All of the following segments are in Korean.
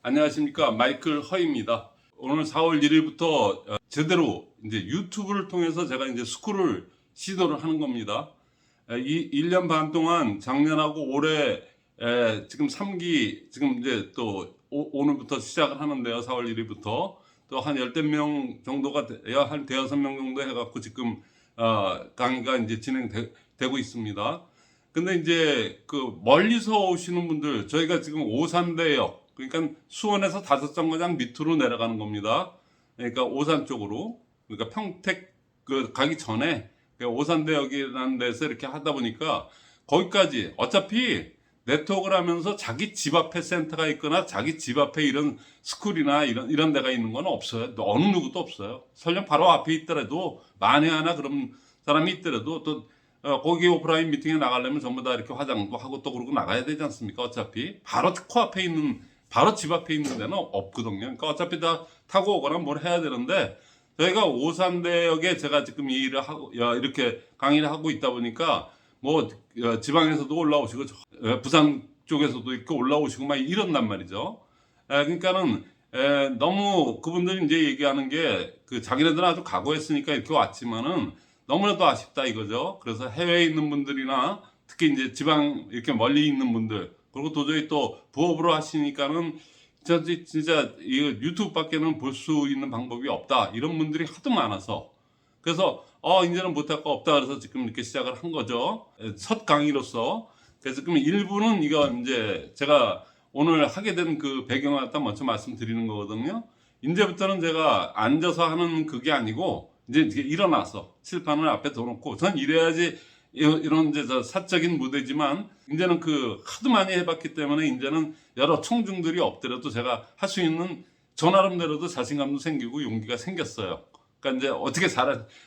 안녕하십니까. 마이클 허입니다. 오늘 4월 1일부터 제대로 이제 유튜브를 통해서 제가 이제 스쿨을 시도를 하는 겁니다. 이 1년 반 동안 작년하고 올해 지금 3기 지금 이제 또 오늘부터 시작을 하는데요. 4월 1일부터 또 한 10명 정도가 한 대여섯 명 정도 해갖고 지금 강의가 이제 진행되고 있습니다. 근데 이제 그 멀리서 오시는 분들, 저희가 지금 오산대역, 그러니까 수원에서 5정거장 밑으로 내려가는 겁니다. 그러니까 오산 쪽으로, 그러니까 평택 그 가기 전에 오산대역이라는 데서 이렇게 하다 보니까 거기까지 어차피 네트워크를 하면서 자기 집 앞에 센터가 있거나 자기 집 앞에 이런 스쿨이나 이런 데가 있는 건 없어요. 어느 누구도 없어요. 설령 바로 앞에 있더라도 만에 하나 그런 사람이 있더라도 또 거기 오프라인 미팅에 나가려면 전부 다 이렇게 화장도 하고 또 그러고 나가야 되지 않습니까? 어차피 바로 코앞에 있는, 바로 집 앞에 있는 데는 없거든요. 그러니까 어차피 다 타고 오거나 뭘 해야 되는데, 저희가 오산대역에 제가 지금 이 일을 하고 이렇게 강의를 하고 있다 보니까 뭐 지방에서도 올라오시고 부산 쪽에서도 이렇게 올라오시고 막 이런단 말이죠. 그러니까는 너무 그분들이 이제 얘기하는 게 그 자기네들은 아주 각오했으니까 이렇게 왔지만은 너무나도 아쉽다 이거죠. 그래서 해외에 있는 분들이나 특히 이제 지방 이렇게 멀리 있는 분들, 그리고 도저히 또 부업으로 하시니까는 진짜 이 유튜브밖에는 볼 수 있는 방법이 없다, 이런 분들이 하도 많아서, 그래서 이제는 못할 거 없다 그래서 지금 이렇게 시작을 한 거죠. 첫 강의로서. 그래서 그럼 일부는 이거 이제 제가 오늘 하게 된 그 배경을 갖다 먼저 말씀드리는 거거든요. 이제부터는 제가 앉아서 하는 그게 아니고 이제 일어나서 칠판을 앞에 둬놓고, 전 이래야지 이런 이제 사적인 무대지만 이제는 그 하도 많이 해봤기 때문에 이제는 여러 청중들이 없더라도 제가 할 수 있는 저 나름대로도 자신감도 생기고 용기가 생겼어요. 그러니까 이제 어떻게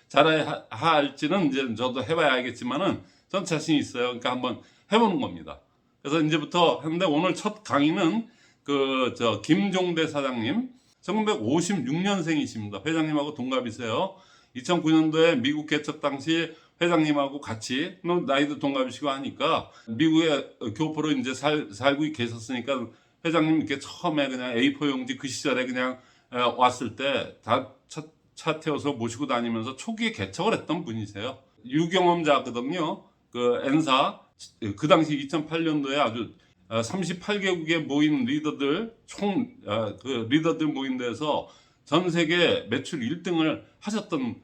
잘해야 할지는 이제 저도 해봐야 알겠지만은 전 자신 있어요. 그러니까 한번 해보는 겁니다. 그래서 이제부터 하는데, 오늘 첫 강의는 김종대 사장님, 1956년생이십니다. 회장님하고 동갑이세요. 2009년도에 미국 개척 당시 회장님하고 같이, 나이도 동갑이시고 하니까 미국에 교포로 이제 살고 계셨으니까 회장님 이렇게 처음에 그냥 A4 용지 그 시절에 그냥 왔을 때 다 차 태워서 모시고 다니면서 초기에 개척을 했던 분이세요. 유경험자거든요. 그 N사, 그 당시 2008년도에 아주 38개국에 모인 리더들, 그 리더들 모인 데서 전 세계 매출 1등을 하셨던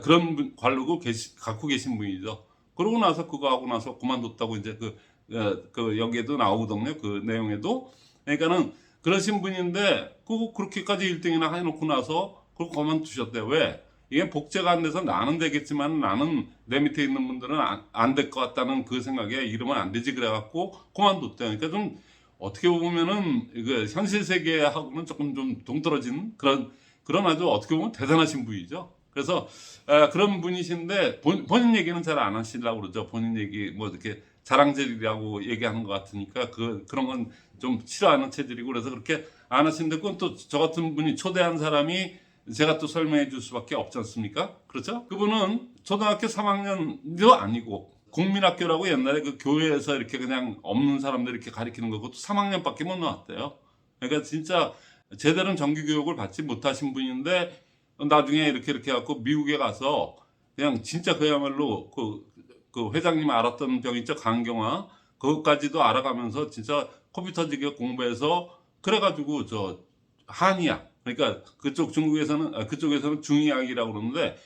그런 관록을 갖고 계신 분이죠. 그러고 나서 그거 하고 나서 그만뒀다고 이제 그 여기에도 나오거든요. 그 내용에도. 그러니까는 그러신 분인데 그렇게까지 1등이나 해놓고 나서 그걸 그만두셨대요. 왜? 이게 복제가 안 돼서 나는 되겠지만 나는 내 밑에 있는 분들은 안 될 것 같다는 그 생각에 이러면 안 되지 그래갖고 그만뒀대요. 그러니까 좀 어떻게 보면은 이거 현실 세계하고는 조금 좀 동떨어진 그런 아주 어떻게 보면 대단하신 분이죠. 그래서 그런 분이신데 본인 얘기는 잘 안 하시려고 그러죠. 본인 얘기 뭐 이렇게 자랑질이라고 얘기하는 것 같으니까 그런 건 좀 싫어하는 체질이고, 그래서 그렇게 안 하시는데, 그건 또 저 같은 분이 초대한 사람이 제가 또 설명해 줄 수밖에 없지 않습니까? 그렇죠? 그분은 초등학교 3학년도 아니고 국민학교라고 옛날에 그 교회에서 이렇게 그냥 없는 사람들 이렇게 가리키는 거고, 또 3학년밖에 못 나왔대요. 그러니까 진짜 제대로 정규 교육을 받지 못하신 분인데 나중에 이렇게 갖고 미국에 가서 그냥 진짜 그야말로 그 회장님 알았던 병 있죠, 간경화, 그것까지도 알아가면서 진짜 컴퓨터지게 공부해서 그래가지고 한의학, 그러니까 그쪽에서는 중의학이라고 그러는데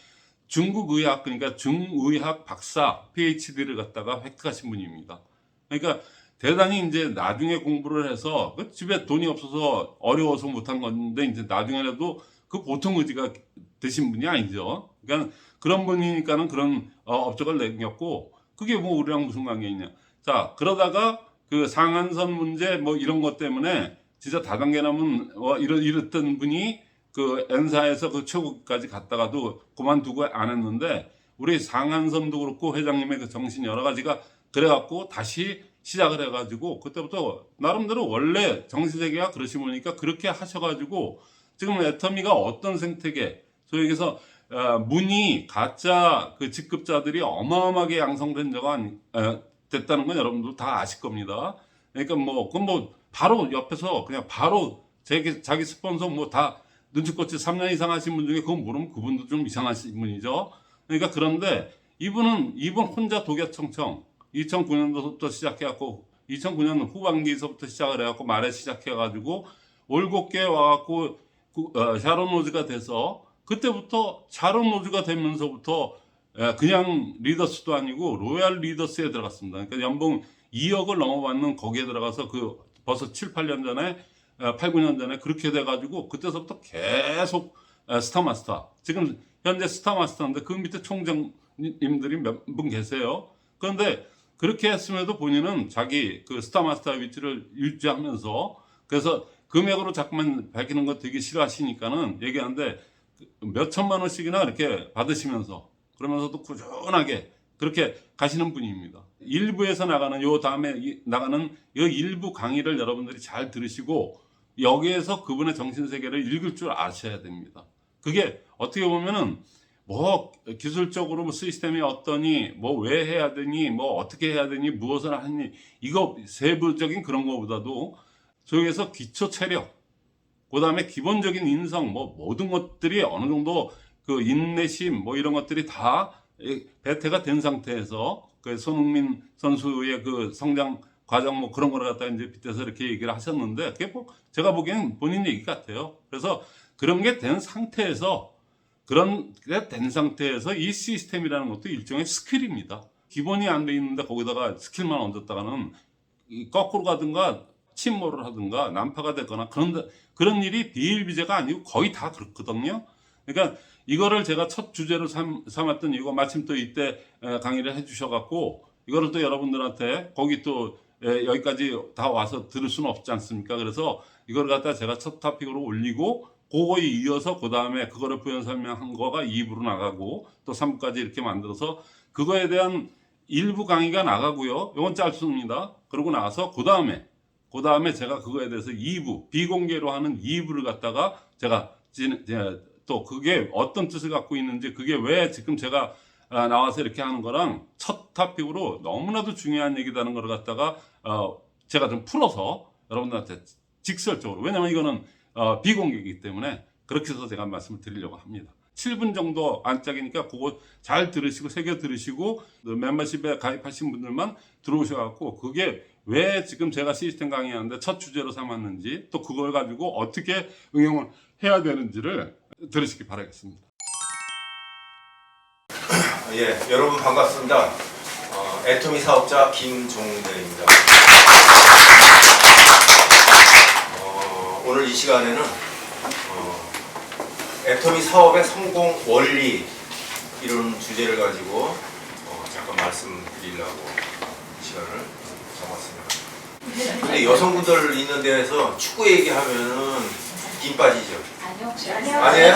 중국 의학, 그러니까 중의학 박사 PhD를 갖다가 획득하신 분입니다. 그러니까 대단히 이제 나중에 공부를 해서 집에 돈이 없어서 어려워서 못한 건데, 이제 나중에라도 그 보통 의지가 되신 분이 아니죠. 그러니까 그런 분이니까는 그런 업적을 남겼고, 그게 뭐 우리랑 무슨 관계 있냐. 자, 그러다가 그 상한선 문제 뭐 이런 것 때문에 진짜 다단계 남은 이랬던 분이 그 N사에서 그 최고까지 갔다가도 그만두고 안 했는데, 우리 상한선도 그렇고 회장님의 그 정신 여러 가지가 그래갖고 다시 시작을 해가지고, 그때부터 나름대로 원래 정신세계가 그러시 보니까 그렇게 하셔가지고 지금 애터미가 어떤 생태계, 소위 얘기해서 문의 가짜 그 직급자들이 어마어마하게 양성된 됐다는 건 여러분들 다 아실 겁니다. 그러니까 그건 바로 옆에서 그냥 바로 자기 스폰서 뭐 다 눈치껏이 3년 이상 하신 분 중에 그거 모르면 그분도 좀 이상하신 분이죠. 그러니까 그런데 이분 혼자 독야청청 2009년도부터 시작해갖고 2009년 후반기에서부터 시작을 해갖고 말에 시작해가지고 올곧게 와갖고 샤론 로즈가 돼서 그때부터 샤론 로즈가 되면서부터 그냥 리더스도 아니고 로얄 리더스에 들어갔습니다. 그러니까 연봉 2억을 넘어받는 거기에 들어가서 그 벌써 7, 8년 전에 8, 9년 전에 그렇게 돼가지고 그때서부터 계속 스타마스터 지금 현재 스타마스터인데 그 밑에 총장님들이 몇 분 계세요. 그런데 그렇게 했음에도 본인은 자기 그 스타마스터 위치를 유지하면서 그래서 금액으로 자꾸만 밝히는 거 되게 싫어하시니까는 얘기하는데 몇 천만 원씩이나 이렇게 받으시면서 그러면서도 꾸준하게 그렇게 가시는 분입니다. 일부에서 나가는 요 다음에 나가는 요 일부 강의를 여러분들이 잘 들으시고 여기에서 그분의 정신세계를 읽을 줄 아셔야 됩니다. 그게 어떻게 보면은 뭐 기술적으로 뭐 시스템이 어떠니 뭐 왜 해야 되니 뭐 어떻게 해야 되니 무엇을 하니 이거 세부적인 그런 거보다도 저기에서 기초 체력 그 다음에 기본적인 인성 뭐 모든 것들이 어느 정도 그 인내심 뭐 이런 것들이 다 배태가 된 상태에서 그 손흥민 선수의 그 성장 과정 뭐 그런 거를 갖다 이제 빗대서 이렇게 얘기를 하셨는데 그게 뭐 제가 보기엔 본인 얘기 같아요. 그래서 그런 게 된 상태에서 이 시스템이라는 것도 일종의 스킬입니다. 기본이 안 돼 있는데 거기다가 스킬만 얹었다가는 거꾸로 가든가 침몰을 하든가 난파가 됐거나 그런 일이 비일비재가 아니고 거의 다 그렇거든요. 그러니까 이거를 제가 첫 주제로 삼았던 이유가 마침 또 이때 강의를 해주셔갖고 이거를 또 여러분들한테 거기 또 여기까지 다 와서 들을 수는 없지 않습니까? 그래서 이걸 갖다 제가 첫 토픽으로 올리고 그거에 이어서 그 다음에 그거를 부연 설명한 거가 2부로 나가고 또 3부까지 이렇게 만들어서 그거에 대한 일부 강의가 나가고요. 이건 짧습니다. 그러고 나서 그 다음에 제가 그거에 대해서 2부 비공개로 하는 2부를 갖다가 제가 또 그게 어떤 뜻을 갖고 있는지 그게 왜 지금 제가 나와서 이렇게 하는 거랑 첫 토픽으로 너무나도 중요한 얘기라는 걸 갖다가 제가 좀 풀어서 여러분들한테 직설적으로 왜냐면 이거는 비공개이기 때문에 그렇게 해서 제가 말씀을 드리려고 합니다. 7분 정도 안짝이니까 그거 잘 들으시고 새겨 들으시고 멤버십에 가입하신 분들만 들어오셔갖고 그게 왜 지금 제가 시스템 강의하는데 첫 주제로 삼았는지 또 그걸 가지고 어떻게 응용을 해야 되는지를 들으시기 바라겠습니다. 예, 여러분 반갑습니다. 애토미 사업자 김종대입니다. 오늘 이 시간에는 애토미 사업의 성공 원리 이런 주제를 가지고 잠깐 말씀드리려고 시간을 잡았습니다. 근데 여성분들 있는 데에서 축구 얘기하면은 김 빠지죠? 아니에요?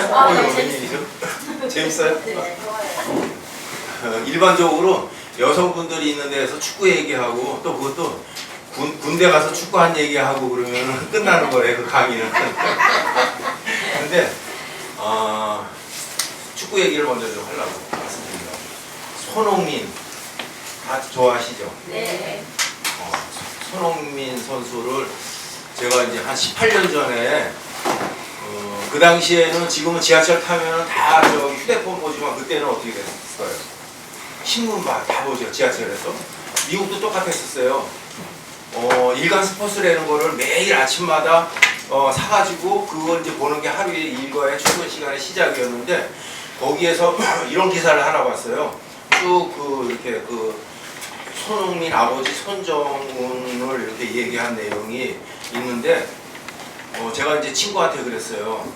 웬일이죠? 재밌어요? 네, 좋아요. 일반적으로 여성분들이 있는 데에서 축구 얘기하고 또 그것도 군대 가서 축구한 얘기하고 그러면 끝나는 거예요, 그 강의는. 근데 축구 얘기를 먼저 좀 하려고 말씀드립니다. 손흥민 다 좋아하시죠? 네. 손흥민 선수를 제가 이제 한 18년 전에 그 당시에는 지금은 지하철 타면 다 저기 휴대폰 보지만 그때는 어떻게 됐어요? 신문 다 보죠, 지하철에서. 미국도 똑같았었어요. 일간 스포츠라는 거를 매일 아침마다 사가지고 그걸 이제 보는 게 하루의 일과의 출근 시간의 시작이었는데 거기에서 이런 기사를 하나 봤어요. 쭉 이렇게 손흥민 아버지 손정훈을 이렇게 얘기한 내용이 있는데 제가 이제 친구한테 그랬어요.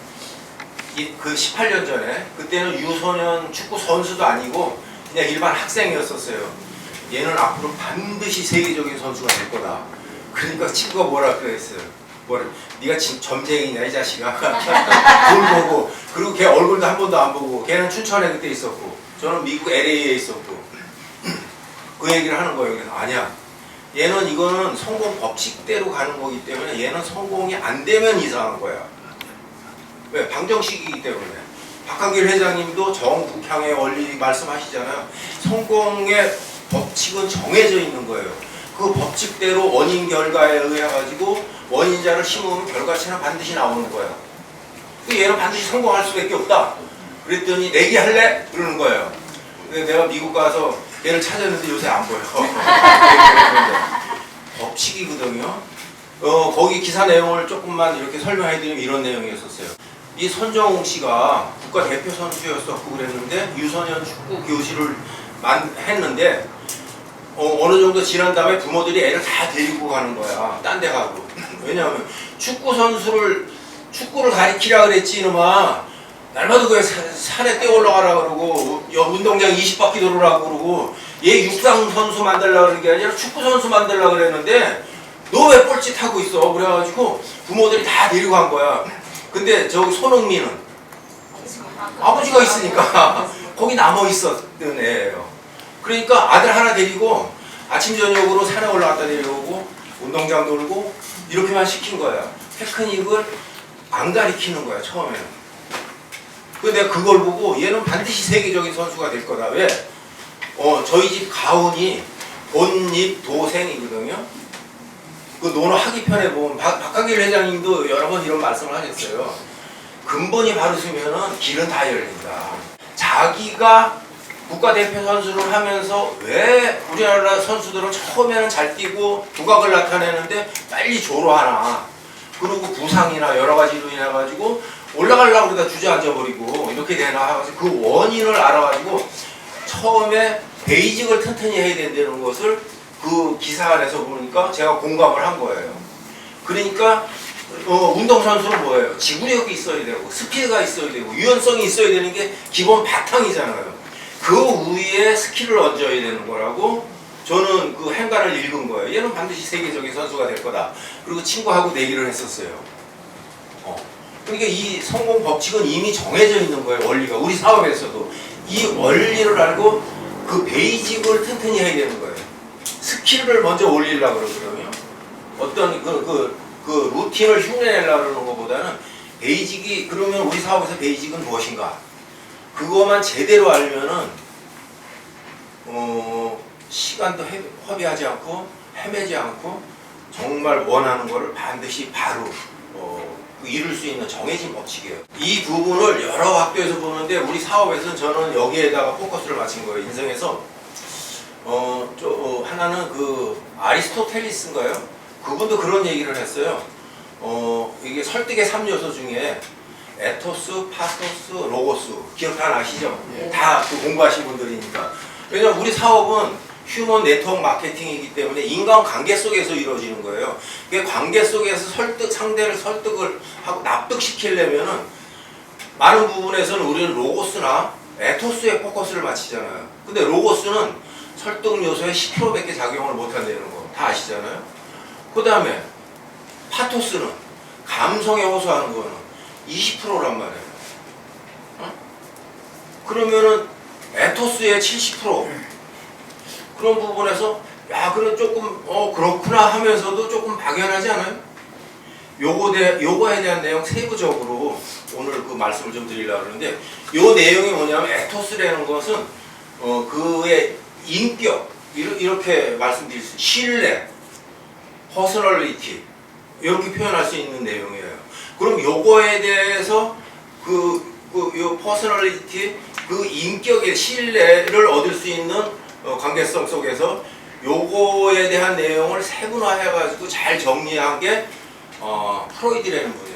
그 18년 전에 그때는 유소년 축구 선수도 아니고 그냥 일반 학생이었었어요. 얘는 앞으로 반드시 세계적인 선수가 될 거다. 그러니까 친구가 뭐라 그랬어요. 네가 점쟁이냐 이 자식아. 돈 보고. 그리고 걔 얼굴도 한 번도 안 보고. 걔는 춘천에 그때 있었고 저는 미국 LA에 있었고. 그 얘기를 하는 거예요. 그래서 아니야. 얘는 이거는 성공 법칙대로 가는 거기 때문에 얘는 성공이 안 되면 이상한 거야. 왜? 방정식이기 때문에. 박한길 회장님도 정북향의 원리 말씀하시잖아요. 성공의 법칙은 정해져 있는 거예요. 그 법칙대로 원인 결과에 의해 가지고 원인자를 심으면 결과치는 반드시 나오는 거야. 얘는 반드시 성공할 수밖에 없다. 그랬더니 내기할래? 그러는 거예요. 근데 내가 미국 가서 얘를 찾았는데 요새 안 보여. 법칙이거든요. 거기 기사 내용을 조금만 이렇게 설명해드리면 이런 내용이었었어요. 이 손정웅 씨가 국가 대표 선수였었고 그랬는데 유소년 축구 교실을 했는데 어느 정도 지난 다음에 부모들이 애를 다 데리고 가는 거야. 딴 데 가고. 왜냐하면 축구를 가리키라 그랬지 이놈아. 날마다 그 산에 뛰어 올라가라 그러고 운동장 20바퀴 돌으라고 그러고 얘 육상 선수 만들려고 그러는 게 아니라 축구 선수 만들려고 그랬는데 너 왜 뻘짓하고 있어? 그래가지고 부모들이 다 데리고 간 거야. 근데 저기 손흥민은 아버지가 있으니까 거기 남아 있었던 애예요. 그러니까 아들 하나 데리고 아침 저녁으로 산에 올라갔다 내려오고 운동장 돌고 이렇게만 시킨 거야. 테크닉을 안 가리키는 거야 처음에는. 근데 내가 그걸 보고 얘는 반드시 세계적인 선수가 될 거다. 왜? 저희 집 가훈이 본입 도생이거든요. 그 논어 학위편에 보면 박강길 회장님도 여러 번 이런 말씀을 하셨어요. 근본이 바로 서면은 길은 다 열린다. 자기가 국가대표 선수를 하면서 왜 우리나라 선수들은 처음에는 잘 뛰고 두각을 나타내는데 빨리 졸어하나. 그리고 부상이나 여러 가지로 인해 가지고 올라가려고 그러다 주저앉아버리고 이렇게 되나 해서 그 원인을 알아가지고 처음에 베이직을 튼튼히 해야 된다는 것을 그 기사 안에서 보니까 제가 공감을 한 거예요. 그러니까 운동선수는 뭐예요? 지구력이 있어야 되고 스피드가 있어야 되고 유연성이 있어야 되는 게 기본 바탕이잖아요. 그 위에 스킬을 얹어야 되는 거라고 저는 그 행간을 읽은 거예요. 얘는 반드시 세계적인 선수가 될 거다. 그리고 친구하고 내기를 했었어요. 그러니까 이 성공 법칙은 이미 정해져 있는 거예요. 원리가 우리 사업에서도 이 원리를 알고 그 베이직을 튼튼히 해야 되는 거예요. 스킬을 먼저 올리려고 그러거든요. 어떤 그 루틴을 흉내내려고 그러는 것보다는 베이직이 그러면 우리 사업에서 베이직은 무엇인가? 그것만 제대로 알면은 시간도 허비하지 않고 헤매지 않고 정말 원하는 거를 반드시 바로 이룰 수 있는 정해진 법칙이에요. 이 부분을 여러 학교에서 보는데 우리 사업에서는 저는 여기에다가 포커스를 맞춘 거예요. 인생에서 하나는 그 아리스토텔리스인가요? 그분도 그런 얘기를 했어요. 이게 설득의 3요소 중에 에토스, 파토스, 로고스 기억 다 나시죠? 네. 다 그 공부하신 분들이니까. 왜냐면 우리 사업은 휴먼 네트워크 마케팅이기 때문에 인간관계 속에서 이루어지는 거예요. 그 관계 속에서 상대를 설득을 하고 납득시키려면은 많은 부분에서는 우리는 로고스나 에토스에 포커스를 맞추잖아요. 근데 로고스는 설득 요소의 10%밖에 작용을 못한다는 거 다 아시잖아요. 그 다음에 파토스는 감성에 호소하는 거는 20%란 말이에요. 그러면은 에토스의 70% 그런 부분에서 야 그래 조금 그렇구나 하면서도 조금 막연하지 않아요? 요거에 대한 내용 세부적으로 오늘 그 말씀을 좀 드리려고 하는데 요 내용이 뭐냐면 에토스라는 것은 그의 인격 이렇게 말씀드릴 수 신뢰, 퍼스널리티 이렇게 표현할 수 있는 내용이에요. 그럼 요거에 대해서 요 퍼스널리티 그 인격의 신뢰를 얻을 수 있는 관계성 속에서 요거에 대한 내용을 세분화해가지고 잘 정리한 게 프로이드라는 분이에요.